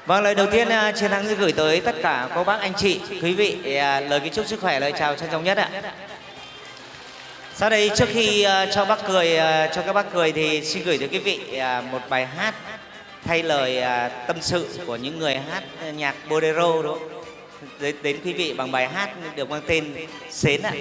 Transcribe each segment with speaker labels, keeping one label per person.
Speaker 1: Vâng, lời đầu tiên Chiến Thắng sẽ gửi tới tất cả cô bác anh chị, quý vị lời kính chúc sức khỏe, lời chào trân trọng nhất ạ. Sau đây trước khi cho các bác cười thì xin gửi tới quý vị một bài hát thay lời tâm sự của những người hát nhạc bolero đó đến quý vị bằng bài hát được mang tên Sến ạ.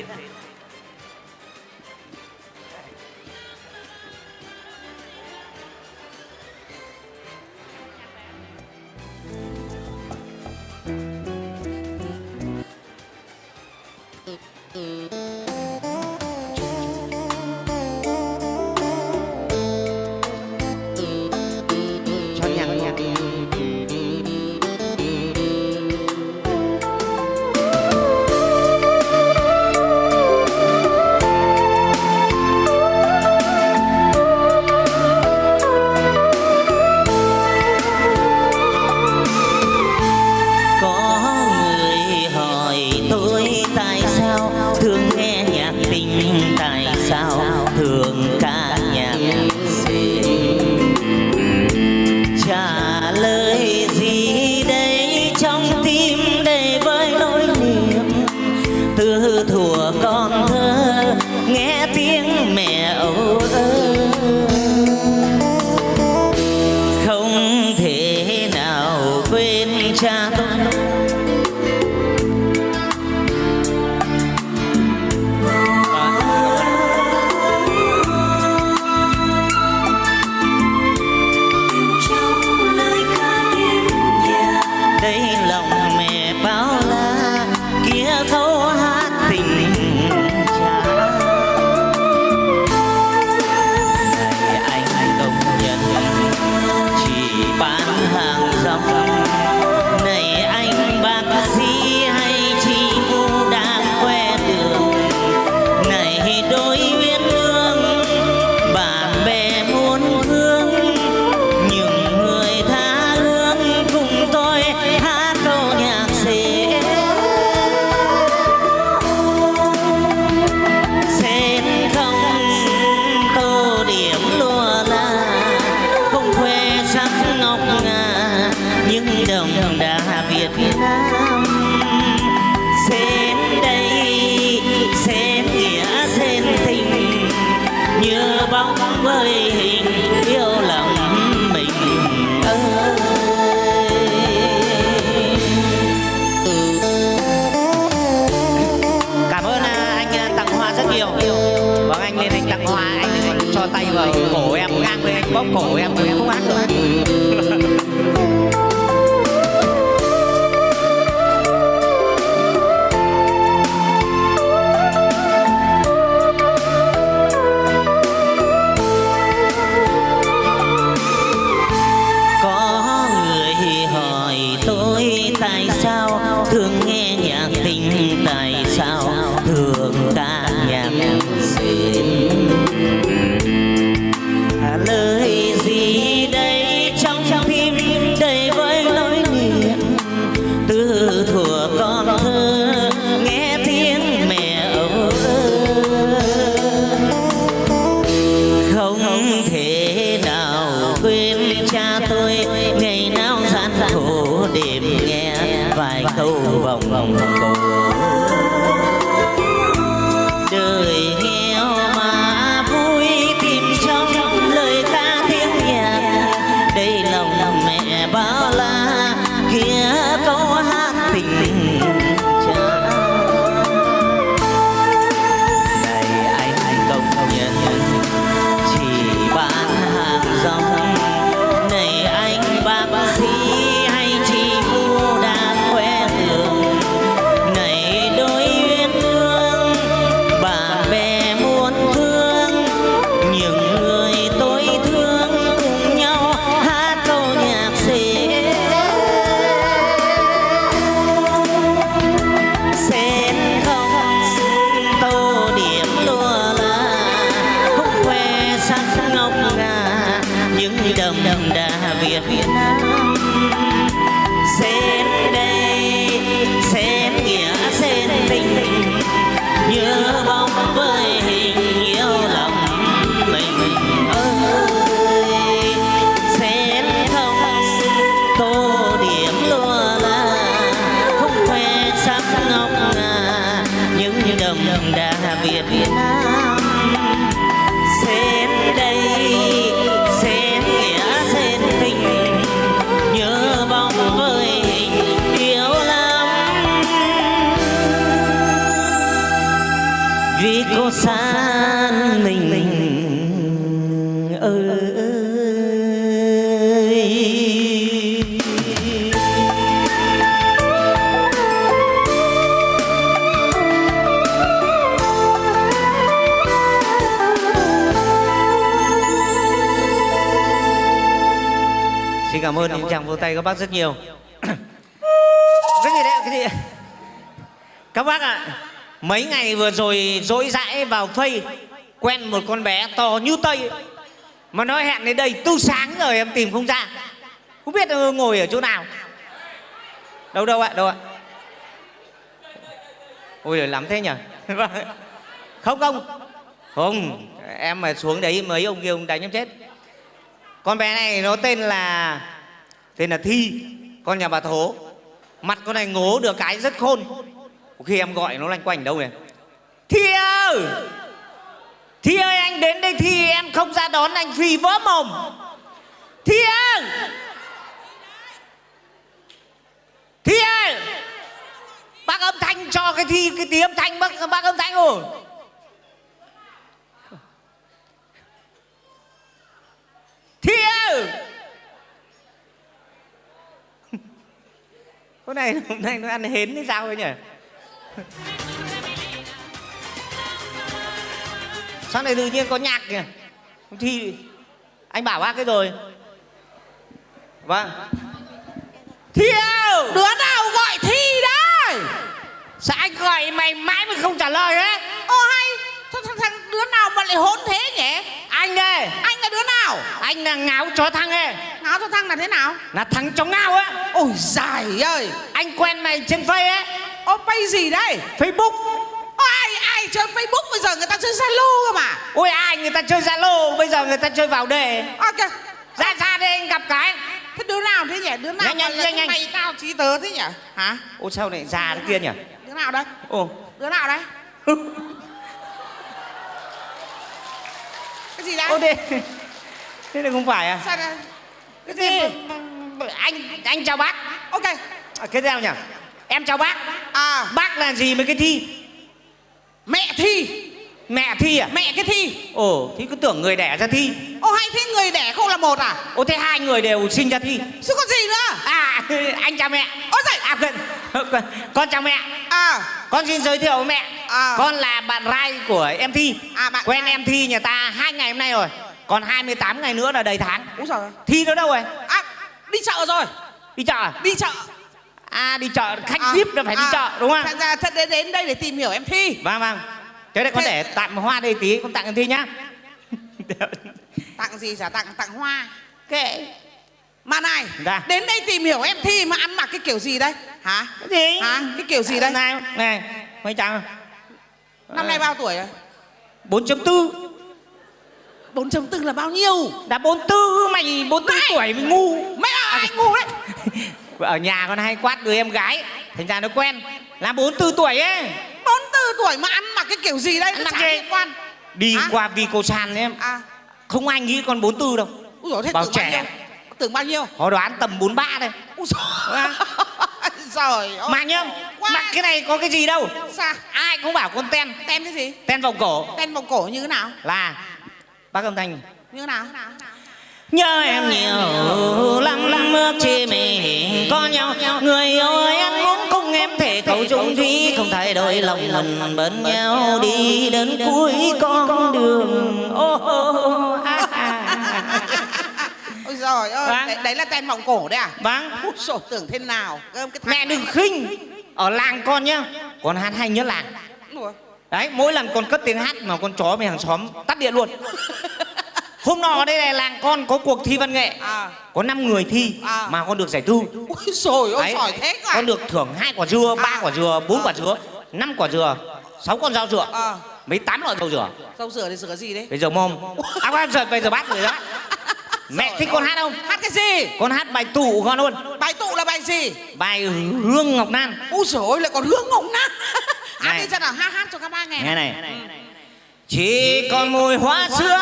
Speaker 2: Cổ em ngang với anh bóp cổ em không hát được.
Speaker 3: Có người hỏi tôi tại sao thường nghe nhạc tình, tại sao thường ca nhạc Sến. Lời gì đây trong tim đầy với nỗi niềm, từ thuở con thơ nghe tiếng mẹ âu không thể nào quên cha tôi ngày nào gian khổ đêm nghe vài câu vòng vòng cổ. Đời nghèo mà vui tìm trong lời ca tiếng nhạc, đây lòng mẹ bao la kia câu hát tình cha. Này anh công nhân chỉ bán hàng rong, này anh bác sĩ hay chị phu đang khoe đường, này đôi uyên ương bạn bè muôn phương, những người tôi thương cùng nhau hát câu nhạc Sến. Sến không tô điểm lúa là không khoe sắc ngọc ngà những đậm đà Việt Nam. Sến đây Sến nghĩa Sến tình, nhớ bóng với hình yêu lòng mình ơi. Sến không tô điểm
Speaker 1: tràng vỗ tay các bác rất nhiều. Cái gì đấy, cái gì? Các bác ạ, mấy ngày vừa rồi dỗi dãi vào Face quen một con bé to như Tây mà nói hẹn đến đây từ sáng rồi em tìm không ra, không biết ngồi ở chỗ nào. Đâu ạ, đâu ạ? Ôi giời, lắm thế nhỉ? Không, em mà xuống đấy mấy ông kia ông đánh em chết. Con bé này nó tên là Thi, con nhà bà Thố. Mặt con này ngố được cái rất khôn. Khi em gọi nó loanh quanh đâu này. Thi ơi! Thi ơi, anh đến đây Thi, em không ra đón anh phì vỡ mồm. Thi ơi! Thi ơi! Bác âm thanh cho cái Thi, cái tí âm thanh, bác âm thanh rồi. Thi ơi! Con này hôm nay nó ăn hến hay sao ấy nhỉ? Sao này tự nhiên có nhạc kìa? Thi, anh bảo bác cái rồi. Vâng. Thi ơi!
Speaker 2: Đứa nào gọi Thi đấy?
Speaker 1: Sao anh gọi mày mãi mà không trả lời ấy?
Speaker 2: Ô hay, thằng đứa nào mà lại hỗn thế nhỉ?
Speaker 1: Anh đây.
Speaker 2: Anh là đứa nào?
Speaker 1: Anh là ngáo chó thăng ấy.
Speaker 2: Ngáo cho thằng là thế nào?
Speaker 1: Là thằng chó ngao á.
Speaker 2: Ôi giời ơi.
Speaker 1: Anh quen mày trên Face ấy.
Speaker 2: Ô Face gì đây?
Speaker 1: Facebook.
Speaker 2: Ô, ai chơi Facebook bây giờ người ta chơi Zalo cơ mà.
Speaker 1: Ôi ai người ta chơi Zalo, bây giờ người ta chơi vào đề.
Speaker 2: Ok.
Speaker 1: Ra đây anh gặp cái.
Speaker 2: Thế đứa nào thế nhỉ? Đứa nào
Speaker 1: Nhanh.
Speaker 2: mày tao chí tớ thế nhỉ? Hả?
Speaker 1: Ô sao lại già thế kia nhỉ?
Speaker 2: Đứa nào đây?
Speaker 1: Ồ.
Speaker 2: Đứa nào đấy? Cái gì đấy?
Speaker 1: Ô đây. Thế này không phải à?
Speaker 2: Sao đây?
Speaker 1: Cái gì? Anh chào bác.
Speaker 2: Ok.
Speaker 1: Cái nào nhỉ? Em chào bác.
Speaker 2: À,
Speaker 1: Bác là gì với cái Thi?
Speaker 2: mẹ Thi.
Speaker 1: Mẹ Thi à?
Speaker 2: Mẹ cái Thi.
Speaker 1: Ồ, thì cứ tưởng người đẻ ra Thi.
Speaker 2: Ô hay thế người đẻ không là một à?
Speaker 1: Ô thế hai người đều sinh ra Thi.
Speaker 2: Chứ còn gì nữa?
Speaker 1: À, anh chào mẹ.
Speaker 2: Ôi giời.
Speaker 1: À quên. Con chào mẹ.
Speaker 2: À.
Speaker 1: Con xin giới thiệu với mẹ.
Speaker 2: À.
Speaker 1: Con là bạn Rai của em Thi.
Speaker 2: À, bạn
Speaker 1: quen
Speaker 2: Rai.
Speaker 1: em Thi nhà ta 2 ngày hôm nay rồi. Còn 28 ngày nữa là đầy tháng.
Speaker 2: Úi giời.
Speaker 1: Thi nó đâu rồi?
Speaker 2: À, đi chợ rồi.
Speaker 1: Đi chợ à?
Speaker 2: Đi chợ.
Speaker 1: À đi chợ, khách VIP là phải đi chợ đúng không?
Speaker 2: Thật ra thật đến đây để tìm hiểu em Thi.
Speaker 1: Vâng. Thế đây con để tặng hoa đây tí, con tặng em Thi nhá.
Speaker 2: Tặng gì chả tặng hoa. Kệ. Mà này,
Speaker 1: Dạ.
Speaker 2: đến đây tìm hiểu em Thi mà ăn mặc cái kiểu gì đây? Hả?
Speaker 1: Cái gì?
Speaker 2: Hả? Cái kiểu gì đây?
Speaker 1: Này, mấy chào.
Speaker 2: Năm nay bao tuổi rồi?
Speaker 1: 4.4.
Speaker 2: 4.4 là bao nhiêu?
Speaker 1: Đã 44, mày 44 tuổi mày ngu.
Speaker 2: Mẹ anh ngu đấy.
Speaker 1: Ở nhà con hay quát đứa em gái, thành ra nó quen. Là 44 tuổi ấy.
Speaker 2: 44 tuổi mà ăn mặc cái kiểu gì đây?
Speaker 1: Ăn
Speaker 2: Nó
Speaker 1: mặc
Speaker 2: chả
Speaker 1: gì?
Speaker 2: liên quan.
Speaker 1: Đi
Speaker 2: Hả?
Speaker 1: qua Vico San em.
Speaker 2: À.
Speaker 1: Không ai nghĩ con 44 đâu.
Speaker 2: Úi dồi, thế
Speaker 1: Bảo
Speaker 2: tưởng
Speaker 1: trẻ.
Speaker 2: bao nhiêu? Tưởng bao nhiêu?
Speaker 1: Họ đoán tầm 43 đây.
Speaker 2: Úi dồi. Trời ơi.
Speaker 1: Mà nhá,
Speaker 2: Quá.
Speaker 1: mặc cái này có cái gì đâu.
Speaker 2: Sao?
Speaker 1: Ai cũng bảo con ten.
Speaker 2: Ten cái gì?
Speaker 1: Ten vòng cổ.
Speaker 2: Ten vòng cổ như thế nào?
Speaker 1: Là bác âm thanh.
Speaker 2: Như thế nào?
Speaker 3: Nhớ em nhiều lắm ước chi mình có nhau. Người yêu ơi anh muốn cùng em thể cầu chung thủy, không thay đổi lòng mình bên nhau đi đến cuối con đường.
Speaker 2: Ôi giời ơi,
Speaker 1: Vâng.
Speaker 2: đấy là ten vòng cổ đấy à?
Speaker 1: Vâng.
Speaker 2: Úi dồi, tưởng thế nào? Cái thằng
Speaker 1: Mẹ đừng khinh. Ở làng con nhá, con hát hay nhất làng.
Speaker 2: Ủa?
Speaker 1: Đấy, mỗi lần con cất tiếng hát mà con chó với hàng xóm tắt điện luôn. Hôm nọ ở đây là làng con có cuộc thi văn nghệ.
Speaker 2: À.
Speaker 1: Có 5 người thi
Speaker 2: À.
Speaker 1: mà con được giải tư.
Speaker 2: Ôi dồi ôi,
Speaker 1: Đấy,
Speaker 2: giỏi thế cả.
Speaker 1: con được thưởng 2 quả dưa, 3
Speaker 2: À.
Speaker 1: quả dưa, 4 quả
Speaker 2: À.
Speaker 1: dưa, 5 quả dưa, 6 con dao dừa,
Speaker 2: À.
Speaker 1: mấy 8 loại dầu dừa.
Speaker 2: Rau rửa thì rửa gì đấy?
Speaker 1: Bây giờ mồm. À con giờ bây giờ bát rồi đó. Mẹ thích con hát không?
Speaker 2: Hát cái gì?
Speaker 1: Con hát bài tủ của con luôn.
Speaker 2: Bài tụ là bài gì?
Speaker 1: Bài Hương Ngọc Nan.
Speaker 2: Úi dồi ôi, lại còn Hương Ngọc Nan. Hát
Speaker 1: Này.
Speaker 2: đi xem nào, hát cho các ba nghe.
Speaker 1: Nghe này. Chỉ còn mùi hoa sữa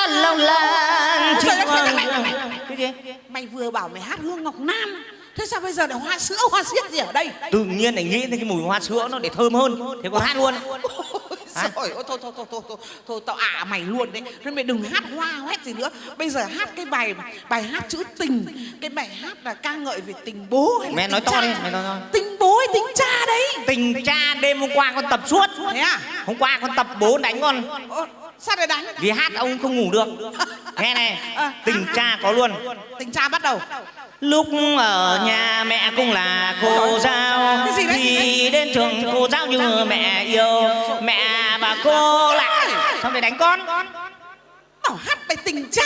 Speaker 1: long lanh.
Speaker 2: Ôi giời ơi,
Speaker 1: Cái gì?
Speaker 2: Mày vừa bảo mày hát Hương Ngọc Nan, thế sao bây giờ lại hoa sữa, hoa xiết gì ở đây?
Speaker 1: Tự nhiên lại nghĩ đến cái mùi hoa sữa nó để thơm hơn. Thế con hát luôn.
Speaker 2: Ôi trời ơi, thôi tao mày luôn đấy. Nên mày đừng hát hoa hoét gì nữa. Bây giờ hát cái bài hát trữ tình, cái bài hát là ca ngợi về tình bố hay là
Speaker 1: Mẹ
Speaker 2: tình
Speaker 1: nói to
Speaker 2: cha?
Speaker 1: đi, mẹ nói to.
Speaker 2: Tình bố hay tình cha đấy?
Speaker 1: Tình cha đêm hôm qua con tập suốt.
Speaker 2: Thế à?
Speaker 1: Hôm qua con tập bố đánh con.
Speaker 2: Ơ, sao lại đánh?
Speaker 1: Vì hát ông không ngủ được. Nghe này,
Speaker 2: À,
Speaker 1: tình
Speaker 2: hát.
Speaker 1: cha có luôn.
Speaker 2: Tình cha bắt đầu.
Speaker 3: Lúc ở nhà mẹ cũng là cô giáo,
Speaker 2: Cái gì đấy?
Speaker 3: thì đến trường cô giáo như mẹ yêu. Mẹ bà cô lại xong để đánh con.
Speaker 2: Bảo hát bài tình cha.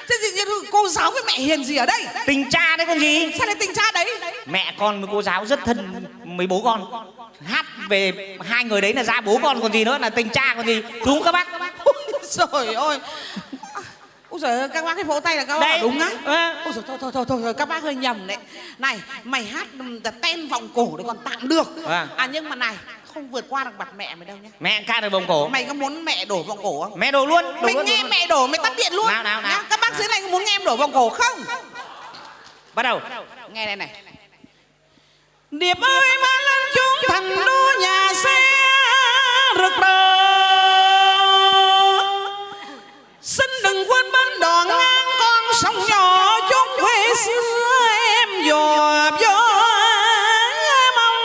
Speaker 2: Thế gì cô giáo với mẹ hiền gì ở đây?
Speaker 3: Tình cha đấy con gì?
Speaker 2: Sao lại tình cha đấy?
Speaker 3: Mẹ con với cô giáo rất thân mấy bố con. Hát về hai người đấy là ra bố con còn gì nữa, là tình cha còn gì. Đúng các bác?
Speaker 2: Trời ơi. Ôi giời ơi, các bác cái vỗ tay là các bác
Speaker 3: Đây.
Speaker 2: bảo đúng á.
Speaker 3: Ừ.
Speaker 2: Ôi giời, thôi, các bác hơi nhầm đấy. Này, mày hát ten vòng cổ thì còn tạm được. Nhưng mà này, không vượt qua được mặt mẹ mày đâu nhá.
Speaker 3: Mẹ ca được vòng cổ.
Speaker 2: Mày có muốn mẹ đổ vòng cổ không?
Speaker 3: Mẹ đổ luôn.
Speaker 2: Mày nghe mẹ đổ, mày tắt điện luôn.
Speaker 3: Nào.
Speaker 2: Nhá. Các bác dưới này có muốn nghe em đổ vòng cổ không?
Speaker 3: Bắt đầu.
Speaker 2: Nghe đây này. Điệp ơi ba lên chúng thành đô nhà xe rực rỡ, xin đừng quên bên đoạn ngang con sông nhỏ chốn quê xưa em dò vô mong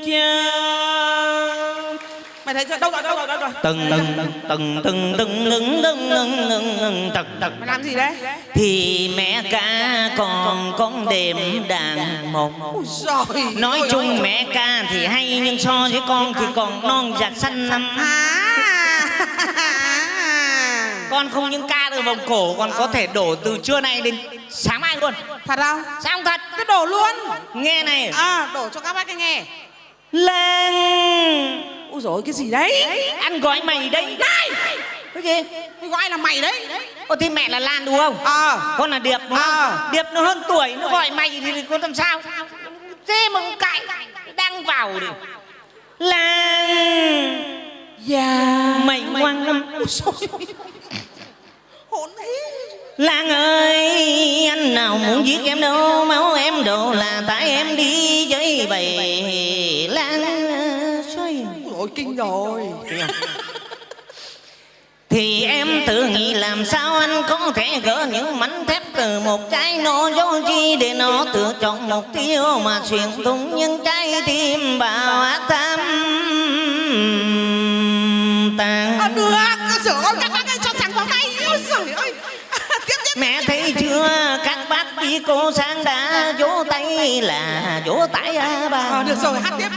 Speaker 2: chờ. Mày thấy chưa? Đâu rồi?
Speaker 3: Từng
Speaker 2: Mày làm gì đấy?
Speaker 3: thì mẹ ca còn con đêm đàn một.
Speaker 2: Ôi giời.
Speaker 3: Nói
Speaker 2: Ôi
Speaker 3: chung
Speaker 2: ơi.
Speaker 3: mẹ ca thì hay, nhưng so với con thì còn non giặt xanh năm. Con không những ca được vòng cổ, còn có thể đổ từ trưa nay đến sáng mai luôn.
Speaker 2: Thật không?
Speaker 3: Sao không thật?
Speaker 2: Cứ đổ luôn.
Speaker 3: Nghe này.
Speaker 2: Đổ cho các bác cái nghe.
Speaker 3: Lan
Speaker 2: Ôi dồi cái gì đấy?
Speaker 3: ăn gói mày đây.
Speaker 2: Này.
Speaker 3: Cái gì?
Speaker 2: Cái gọi là mày đấy.
Speaker 3: Ồ thì mẹ là Lan đúng không? Con là Điệp đúng không? Điệp nó hơn tuổi, nó gọi mày thì con làm sao? Thế mà con cãi đang vào đi. Lan mày ngoan lắm.
Speaker 2: Hỗn thế.
Speaker 3: Lan ơi, anh nào muốn giết em đâu, máu em đổ là tại em đi với bầy Lan xoay.
Speaker 2: Ôi kinh rồi.
Speaker 3: Thì em tự nghĩ làm sao anh có thể gỡ những mảnh thép từ một trái nổ dấu chi, để nó tự chọn mục tiêu mà xuyên thủng những trái tim bao ác tham tàn.
Speaker 2: Được. Trời ơi các bác ơi cho chẳng vào tay. Ôi trời ơi. Tiếp.
Speaker 3: Mẹ thấy chưa, các bác đi cô sang đã vỗ tay là vỗ tay bà.
Speaker 2: Được rồi, hát tiếp.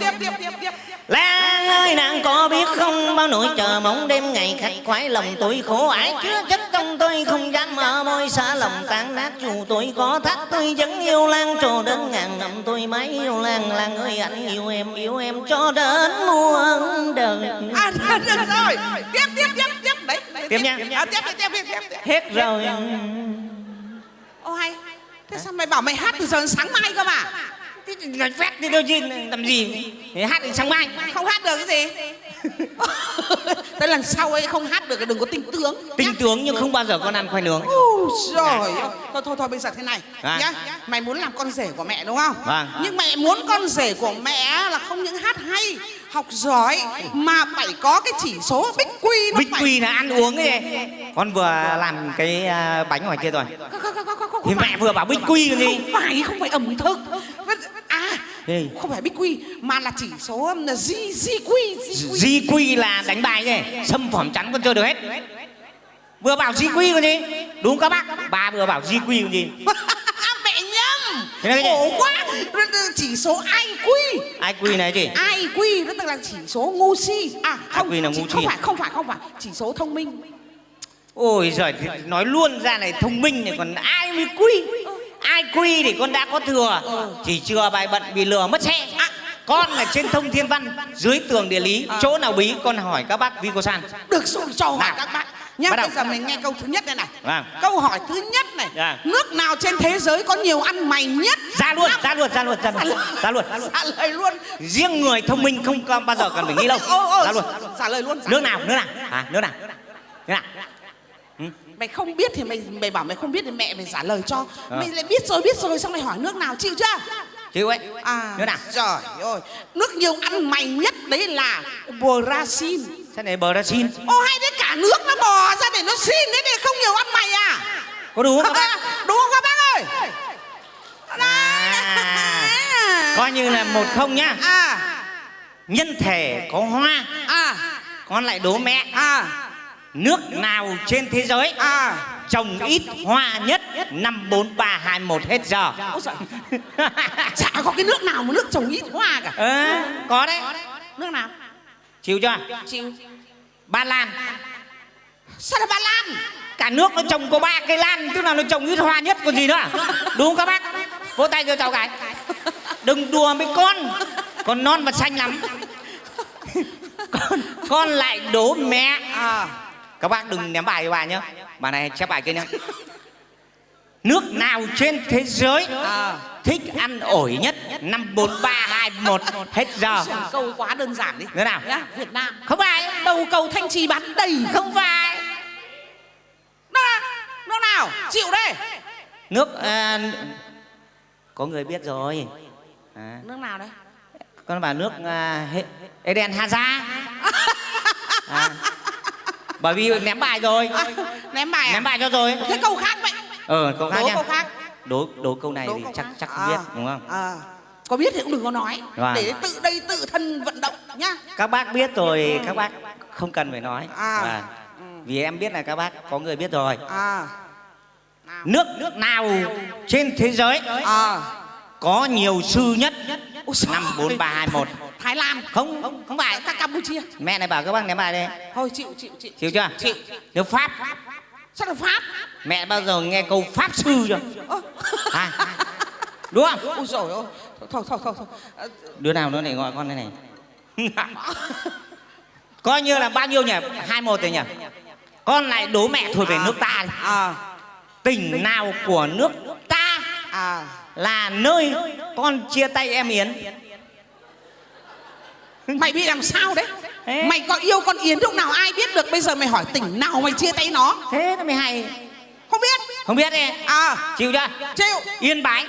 Speaker 3: Lan ơi nàng có biết không, bao nỗi chờ mong đêm ngày khách khoái, lòng tôi khổ ải chứa chất trong tôi, không dám mở môi xa lòng tan nát. Dù tôi có thắt tôi vẫn yêu Lan, trồ đến ngàn năm tôi mãi yêu Lan. Lan ơi anh yêu em cho đến muôn đời.
Speaker 2: Được rồi. Tiếp. Đấy.
Speaker 3: Tiếp nha.
Speaker 2: Tiếp.
Speaker 3: Hết rồi.
Speaker 2: Ô hay. Thế sao mày bảo mày hát từ giờ đến sáng mai cơ mà?
Speaker 3: Nói phét đi đâu chứ làm gì, hát đến sáng mai.
Speaker 2: Không hát được cái gì? Tới lần sau ấy không hát được đừng có tinh tướng.
Speaker 3: Tinh tướng nhưng không bao giờ con ăn khoai nướng.
Speaker 2: Rồi. Thôi bây giờ thế này nhá. Mày muốn làm con rể của mẹ đúng không?
Speaker 3: Vâng.
Speaker 2: Nhưng mẹ muốn con rể của mẹ là không những hát hay, học giỏi mà phải có cái chỉ số bích quy.
Speaker 3: Bích quy là ăn uống ấy. Con vừa làm cái bánh ngoài kia rồi. Thì mẹ vừa bảo bích quy còn gì.
Speaker 2: Không phải ẩm thực. Không phải bích quy mà là chỉ số di quy.
Speaker 3: Di quy là đánh bài nhỉ, xâm phẩm trắng con chơi được hết. Vừa bảo di quy còn gì. Đúng các bác, bà vừa bảo di quy còn gì.
Speaker 2: Mẹ nhầm.
Speaker 3: Thế là cái gì?
Speaker 2: Khổ quá. Chỉ số IQ.
Speaker 3: IQ này gì?
Speaker 2: IQ nó tức là chỉ số ngu si. Không,
Speaker 3: IQ là ngu si.
Speaker 2: Không phải chỉ số thông minh.
Speaker 3: Ôi giời, nói luôn ra này, thông minh này còn ai mới quy. IQ thì con đã có thừa, chỉ chưa bài bận bị lừa mất xe. Con là trên thông thiên văn, dưới tường địa lý, chỗ nào bí con hỏi các bác Vico San.
Speaker 2: Được rồi, cho hỏi các bác nhá. Bây giờ mình nghe câu thứ nhất đây này. Câu hỏi thứ nhất này. Nước nào trên thế giới có nhiều ăn mày nhất?
Speaker 3: Ra luôn.
Speaker 2: Trả lời luôn.
Speaker 3: Riêng người thông minh không bao giờ cần phải nghĩ đâu. Ra luôn.
Speaker 2: Trả lời luôn.
Speaker 3: Nước nào? Nước nào?
Speaker 2: Mày không biết thì mày bảo mày không biết thì mẹ mày trả lời cho. Mày lại biết rồi xong mày hỏi nước nào, chịu chưa?
Speaker 3: Chịu ấy. Nước nào?
Speaker 2: Trời ơi. Nước nhiều ăn mày nhất đấy là Brazil.
Speaker 3: Thế này Brazil.
Speaker 2: Hay đấy, cả nước nó bò ra để nó xin đấy, để không nhiều ăn mày à?
Speaker 3: Có đúng không các bác?
Speaker 2: Đúng không các bác ơi?
Speaker 3: Coi như là 1-0 nhá. Nhân thể có hoa. Con lại đố mẹ. Nước nào trên thế giới
Speaker 1: trồng ít hoa nhất 5 4 3 2 1 hết giờ.
Speaker 2: Ôi giời. Chả có cái nước nào mà nước trồng ít hoa cả.
Speaker 1: Có đấy.
Speaker 2: Nước nào?
Speaker 1: Chịu chưa?
Speaker 2: Chịu.
Speaker 1: Ba Lan.
Speaker 2: Sao là Ba Lan?
Speaker 1: Cả nước nó trồng có 3 cây lan, tức là nó trồng ít hoa nhất còn gì nữa. Đúng không các bác? Vỗ tay cho cháu cái. Đừng đùa với con non và xanh lắm. Con lại đố mẹ. Các bác đừng ném bài cho bà nhé. Bà này chép bài kia nhé. Nước nào trên thế giới thích ăn ổi nhất? 5 4 3 2 1 hết giờ.
Speaker 2: Câu quá đơn giản đi.
Speaker 1: Nước nào?
Speaker 2: Việt Nam.
Speaker 1: Không phải.
Speaker 2: Đầu cầu Thanh Trì bán đầy.
Speaker 1: Không phải.
Speaker 2: Nước nào? Chịu đây.
Speaker 1: Nước có người biết rồi.
Speaker 2: Nước nào đấy?
Speaker 1: Con bảo nước Eden Hazard. Bởi vì ném bài rồi.
Speaker 2: Ném bài à?
Speaker 1: Ném bài cho rồi.
Speaker 2: Thế câu khác vậy?
Speaker 1: Câu khác
Speaker 2: đố
Speaker 1: nha.
Speaker 2: câu khác.
Speaker 1: Đố câu này thì chắc không biết đúng không?
Speaker 2: Có biết thì cũng đừng có nói. Để tự đây tự thân vận động nhá.
Speaker 1: Các bác biết rồi, các bác không cần phải nói. Vì em biết là các bác có người biết rồi. Nước nào trên thế giới có nhiều sư nhất? 5 4 3 2 1.
Speaker 2: Thái Lan.
Speaker 1: Không phải.
Speaker 2: Các Campuchia.
Speaker 1: Mẹ này bảo các bác ném bài đây.
Speaker 2: Thôi chịu.
Speaker 1: Chịu chưa?
Speaker 2: Chịu.
Speaker 1: Nước Pháp.
Speaker 2: Sao là Pháp?
Speaker 1: Mẹ bao giờ nghe câu Pháp sư chưa? Đúng không?
Speaker 2: Ôi dồi ôi. Thôi.
Speaker 1: Đứa nào nữa này gọi con đây này. Coi như là bao nhiêu nhỉ? 2-1 rồi nhỉ? Con lại đố mẹ thuộc về nước ta đi. Tỉnh nào của nước ta là nơi con chia tay em Yến?
Speaker 2: Mày bị làm sao đấy? Mày có yêu con Yến lúc nào ai biết được? Bây giờ mày hỏi tỉnh nào mày chia tay nó?
Speaker 1: Thế nó mới hay.
Speaker 2: Không biết.
Speaker 1: Không biết đi. Chịu chưa?
Speaker 2: Chịu.
Speaker 1: Yên Bái.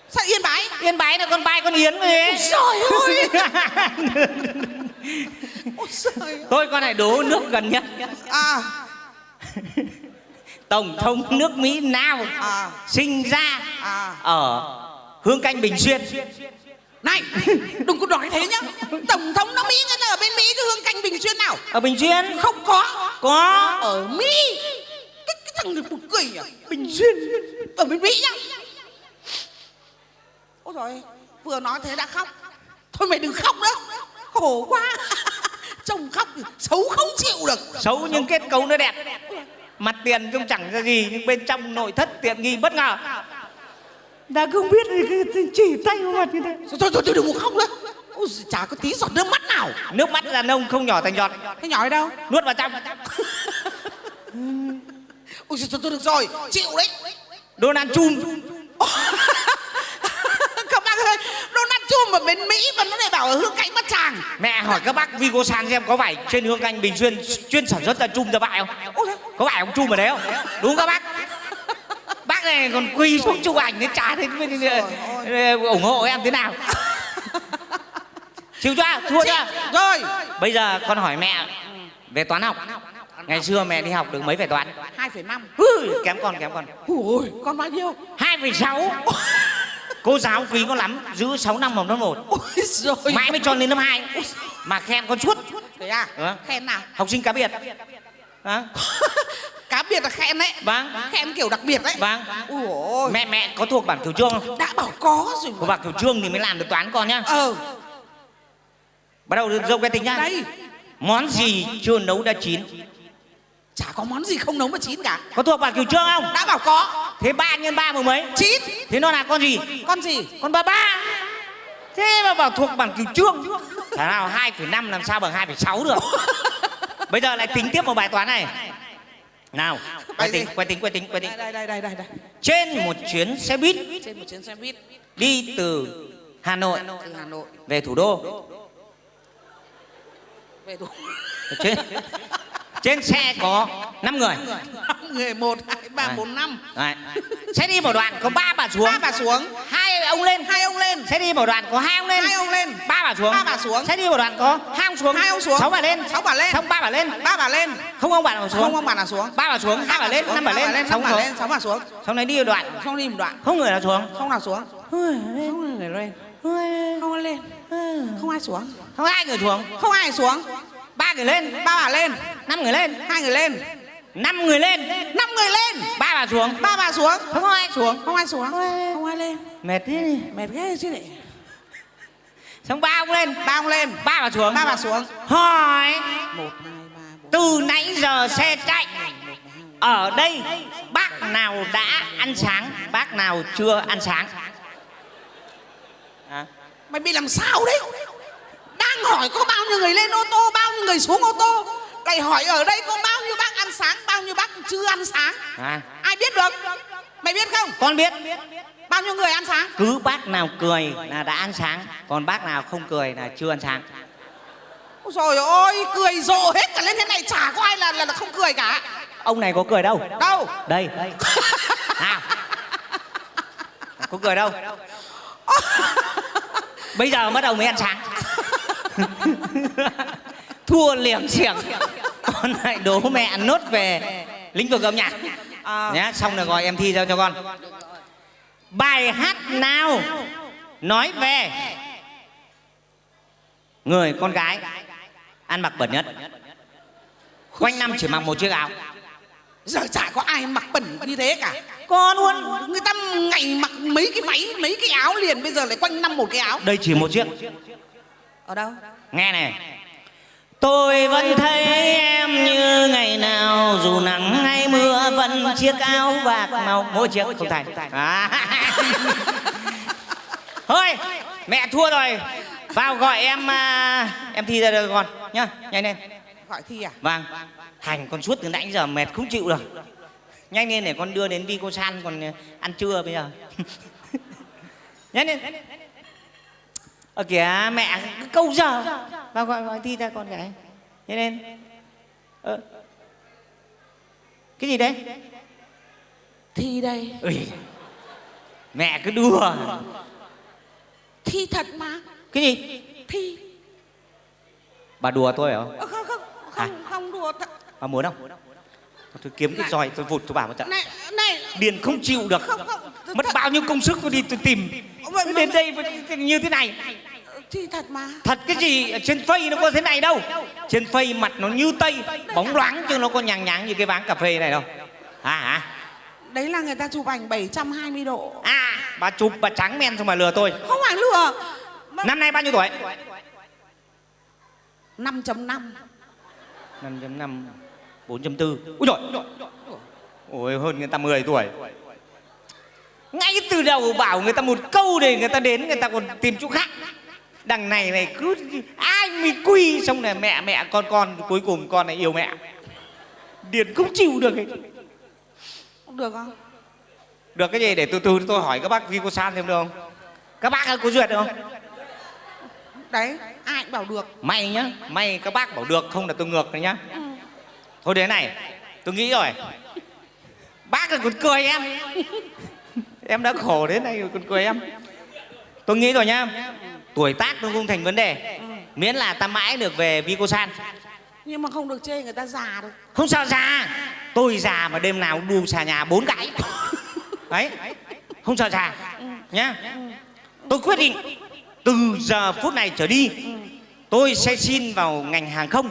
Speaker 2: Sao Yên Bái?
Speaker 1: Yên Bái là con Bái con Yến ấy.
Speaker 2: Trời ơi.
Speaker 1: Tôi con này đố nước gần nhất. Tổng thống nước Mỹ nào sinh ra ở Hương Canh Bình Xuyên?
Speaker 2: Này, đừng có nói thế nhá. Tổng thống nước Mỹ người ta ở bên Mỹ cái Hương Canh Bình Xuyên nào?
Speaker 1: Ở Bình Xuyên?
Speaker 2: Không có.
Speaker 1: Có.
Speaker 2: Ở Mỹ. Cái thằng này buồn cười à? Bình Xuyên ở bên Mỹ nhá. Ôi trời, vừa nói thế đã khóc. Thôi mày đừng khóc nữa. Khổ quá. Chồng khóc thì xấu không chịu được.
Speaker 1: Xấu nhưng kết cấu nó đẹp. Mặt tiền cũng chẳng ra gì, nhưng bên trong nội thất tiện nghi bất ngờ.
Speaker 4: Đã không biết thì chỉ tay vào mặt như thế.
Speaker 2: Thôi đừng có khóc nữa. Ôi, chả có tí giọt nước mắt nào.
Speaker 1: Nước mắt đàn ông không nhỏ thành giọt.
Speaker 2: Thế nhỏ ở đâu?
Speaker 1: Nuốt vào trong.
Speaker 2: Ôi thôi được rồi, chịu đấy.
Speaker 1: Donald Trump.
Speaker 2: Các bác ơi, Donald Trump ở bên Mỹ mà nó lại bảo ở Hương Canh Bát Tràng.
Speaker 1: Mẹ hỏi các bác Vigo San xem có phải trên Hương Canh Bình Xuyên chuyên sản xuất ra Trump ra bại không? Có phải ông Trump ở đấy không? Đúng các bác. Bác này còn quỳ xuống chụp ảnh đến trả thế ủng hộ em thế nào? Chịu chưa? Thua chưa?
Speaker 2: Rồi.
Speaker 1: Bây giờ con hỏi mẹ về toán học. Ngày xưa mẹ đi học được mấy về toán?
Speaker 2: 2,5.
Speaker 1: Kém con.
Speaker 2: Ôi, con bao nhiêu?
Speaker 1: 2,6. Cô giáo quý con lắm, giữ 6 năm học lớp 1.
Speaker 2: Ôi rồi.
Speaker 1: Mãi mới cho lên lớp 2. Mà khen con suốt.
Speaker 2: Thế à? Khen nào?
Speaker 1: Học sinh cá biệt.
Speaker 2: Cá biệt là khen đấy.
Speaker 1: Vâng.
Speaker 2: Khen kiểu đặc biệt đấy.
Speaker 1: Vâng.
Speaker 2: Ôi.
Speaker 1: Mẹ có thuộc bản cửu chương không?
Speaker 2: Đã bảo có rồi.
Speaker 1: Có bản cửu chương thì mới làm được toán con nhá. Bắt đầu dâu cái tính nhá.
Speaker 2: Đây.
Speaker 1: Món gì chưa nấu đã chín?
Speaker 2: Chả có món gì không nấu mà chín cả.
Speaker 1: Có thuộc bản cửu chương không?
Speaker 2: Đã bảo có.
Speaker 1: Thế 3 x 3 bằng mấy?
Speaker 2: 9.
Speaker 1: Thế nó là con gì?
Speaker 2: Con gì?
Speaker 1: Con ba. Thế mà bảo thuộc bản cửu chương. Thảo nào 2,5 làm sao bằng 2,6 được. Bây giờ lại tính tiếp một bài toán này. Nào, quay tính.
Speaker 2: Đây.
Speaker 1: Trên một chuyến xe buýt.
Speaker 2: Trên một chuyến xe buýt.
Speaker 1: Đi từ Hà Nội về thủ đô. Trên xe có 5 người.
Speaker 2: 5 người, 1, 2, 3, 4, 5.
Speaker 1: Đấy. Sẽ đi một đoạn có 3 bà xuống.
Speaker 2: 3 bà xuống.
Speaker 1: 2 ông lên.
Speaker 2: 2 ông lên.
Speaker 1: Sẽ đi một đoạn có 2 ông lên.
Speaker 2: 2 ông lên.
Speaker 1: 3 bà xuống.
Speaker 2: 3 bà xuống.
Speaker 1: Sẽ đi một đoạn có 2 ông xuống.
Speaker 2: 2 ông xuống.
Speaker 1: 6 bà lên.
Speaker 2: 6 bà lên.
Speaker 1: Xong 3 bà lên.
Speaker 2: 3 bà lên.
Speaker 1: Không ông bà nào xuống.
Speaker 2: Không ông bà nào xuống.
Speaker 1: 3 bà xuống, 2 bà lên, 5 bà lên,
Speaker 2: 6 bà lên, 6 bà xuống.
Speaker 1: Xong đấy đi một đoạn.
Speaker 2: Xong đi một đoạn.
Speaker 1: Không người nào xuống.
Speaker 2: Không nào xuống. Không người lên. Không ai lên. Không ai xuống.
Speaker 1: Không ai người xuống.
Speaker 2: Không ai xuống.
Speaker 1: 3 người lên.
Speaker 2: 3 bà lên.
Speaker 1: 5 người lên.
Speaker 2: 2 người lên.
Speaker 3: 5 người lên,
Speaker 2: 5 người lên,
Speaker 3: 3 bà xuống.
Speaker 2: 3 bà xuống.
Speaker 3: Không ai xuống.
Speaker 2: Không ai xuống, không ai lên.
Speaker 3: Mệt thế.
Speaker 2: Mệt ghê chứ này.
Speaker 3: Xong 3 ông lên,
Speaker 2: 3 ông lên,
Speaker 3: 3 bà xuống.
Speaker 2: 3 bà xuống.
Speaker 3: Hỏi
Speaker 2: 1, 2, 3, 4.
Speaker 3: từ nãy giờ xe chạy ở đây bác nào đã ăn sáng, bác nào chưa ăn sáng? À?
Speaker 2: Mày bị làm sao đấy? Đang hỏi có bao nhiêu người lên ô tô, bao nhiêu người xuống ô tô. Lại hỏi ở đây có bao nhiêu bác ăn sáng, bao nhiêu bác chưa ăn sáng.
Speaker 3: À?
Speaker 2: Ai biết được? Mày biết không?
Speaker 3: Con biết.
Speaker 2: Bao nhiêu người ăn sáng?
Speaker 3: Cứ bác nào cười là đã ăn sáng, còn bác nào không cười là chưa ăn sáng.
Speaker 2: Ôi trời ơi, cười rộ hết cả lên thế này, chả có ai là không cười cả.
Speaker 3: Ông này có cười đâu?
Speaker 2: Đâu?
Speaker 3: Đây. Nào. Có cười đâu? Bây giờ bắt đầu mới ăn sáng. Thua liềm xiềng. Con lại đố mẹ nốt về lĩnh vực âm nhạc. Nhá, xong rồi gọi em thi ra cho con. Bài hát nào nói về người con gái ăn mặc bẩn nhất, quanh năm chỉ mặc một chiếc áo?
Speaker 2: Giờ chả có ai mặc bẩn như thế cả.
Speaker 3: Con luôn.
Speaker 2: Người ta ngày mặc mấy cái váy, mấy cái áo liền, bây giờ lại quanh năm một cái áo.
Speaker 3: Đây chỉ một chiếc.
Speaker 2: Ở đâu?
Speaker 3: Nghe này. Tôi vẫn thấy em như ngày nào, dù nắng hay mưa vẫn chiếc áo bạc màu. Mỗi chiếc không thành. Thôi mẹ thua rồi. Vào gọi em thi ra đây con nhá, nhanh lên.
Speaker 2: Gọi thi à?
Speaker 3: Vâng. Hành con suốt từ nãy giờ mệt không chịu được. Nhanh lên để con đưa đến Vicosan còn ăn trưa bây giờ. Nhanh lên. Ở kìa mẹ cứ câu giờ. Vào gọi thi ra con gái. Nhanh lên. Cái gì đấy?
Speaker 2: Thi đây.
Speaker 3: Ui. Mẹ cứ đùa.
Speaker 2: Thi thật mà.
Speaker 3: Cái gì?
Speaker 2: Thi.
Speaker 3: Bà đùa tôi hả?
Speaker 2: Không đùa thật.
Speaker 3: Bà muốn không? Tôi kiếm cái roi tôi vụt tôi bảo một trận.
Speaker 2: Này.
Speaker 3: Điền không chịu được.
Speaker 2: Không.
Speaker 3: Mất bao nhiêu công sức tôi đi tôi tìm. Đến đây như thế này.
Speaker 2: Thi thật mà.
Speaker 3: Thật cái gì? Ở trên Face nó có thế này đâu. Trên Face mặt nó như tây, bóng loáng chứ nó có nhàng nháng như cái váng cà phê này đâu. Hả?
Speaker 2: Đấy là người ta chụp ảnh 720 độ.
Speaker 3: À, bà chụp bà trắng men xong bà lừa tôi.
Speaker 2: Không phải lừa.
Speaker 3: Năm nay bao nhiêu tuổi?
Speaker 2: 5.5.
Speaker 3: 5.5 4.4. Úi dồi. Ôi hơn người ta 10 tuổi. Ngay từ đầu bảo người ta một câu để người ta đến người ta còn tìm chỗ khác. Đằng này cứ ai mới quy xong này mẹ con cuối cùng con này yêu mẹ. Điền không chịu được ấy.
Speaker 2: Được không?
Speaker 3: Được cái gì để từ từ tôi hỏi các bác Vicosan xem được không? Các bác có duyệt được không?
Speaker 2: Đấy, ai cũng bảo được.
Speaker 3: May nhá, may các bác bảo được không là tôi ngược này nhá. Thôi thế này, tôi nghĩ rồi. Bác là còn cười em. Em đã khổ đến này còn cười em. Tôi nghĩ rồi nhá. Tuổi tác nó không thành vấn đề. Miễn là ta mãi được về Vicosan.
Speaker 2: Nhưng mà không được chê người ta già đâu.
Speaker 3: Không sao già. Tôi già mà đêm nào đu xà nhà 4 cái. Đấy. Không sợ già. Nhá. Tôi quyết định từ giờ phút này trở đi tôi sẽ xin vào ngành hàng không.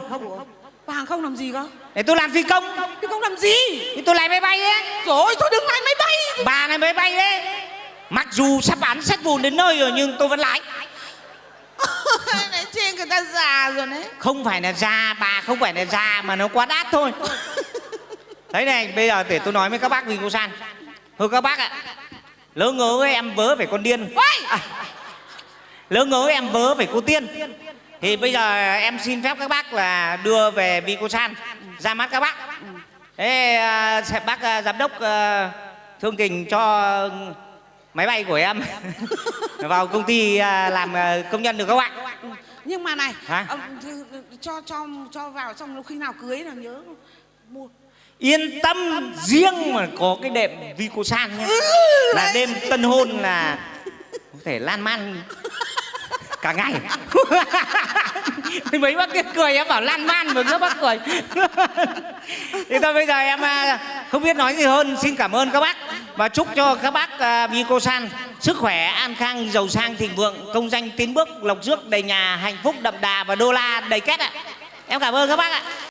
Speaker 2: Và hàng không làm gì cơ?
Speaker 3: Để tôi làm phi công.
Speaker 2: Phi công làm gì?
Speaker 3: Thì tôi lái máy bay ấy.
Speaker 2: Rồi thôi đừng lái máy bay.
Speaker 3: Bà này máy bay đấy. Mặc dù sắp bán sắt vụn đến nơi rồi nhưng tôi vẫn lái.
Speaker 2: Này chê người ta già rồi đấy.
Speaker 3: Không phải là già, bà không phải là già mà nó quá đắt thôi. Đấy này, bây giờ để tôi nói với các bác Vicosan. Thôi các bác ạ, lỡ ngớ em vớ phải con điên. Lỡ ngớ em vớ phải cô Tiên. Thì bây giờ em xin phép các bác là đưa về Vicosan ra mắt các bác. Thế bác giám đốc thương tình cho máy bay của em vào công ty làm công nhân được không ạ?
Speaker 2: Nhưng mà này,
Speaker 3: hả?
Speaker 2: Cho vào xong lúc khi nào cưới là nhớ mua.
Speaker 3: Yên tâm, riêng mà có cái đệm Vicosan nhé. Là đêm tân hôn là có thể lan man cả ngày. Mấy bác kia cười em bảo lan man mà các bác cười. Thì thôi bây giờ em không biết nói gì hơn. Xin cảm ơn các bác và chúc cho các bác Vicosan sức khỏe, an khang, giàu sang, thịnh vượng, công danh tiến bước, lộc rước đầy nhà, hạnh phúc đậm đà và đô la đầy két ạ. Em cảm ơn các bác ạ.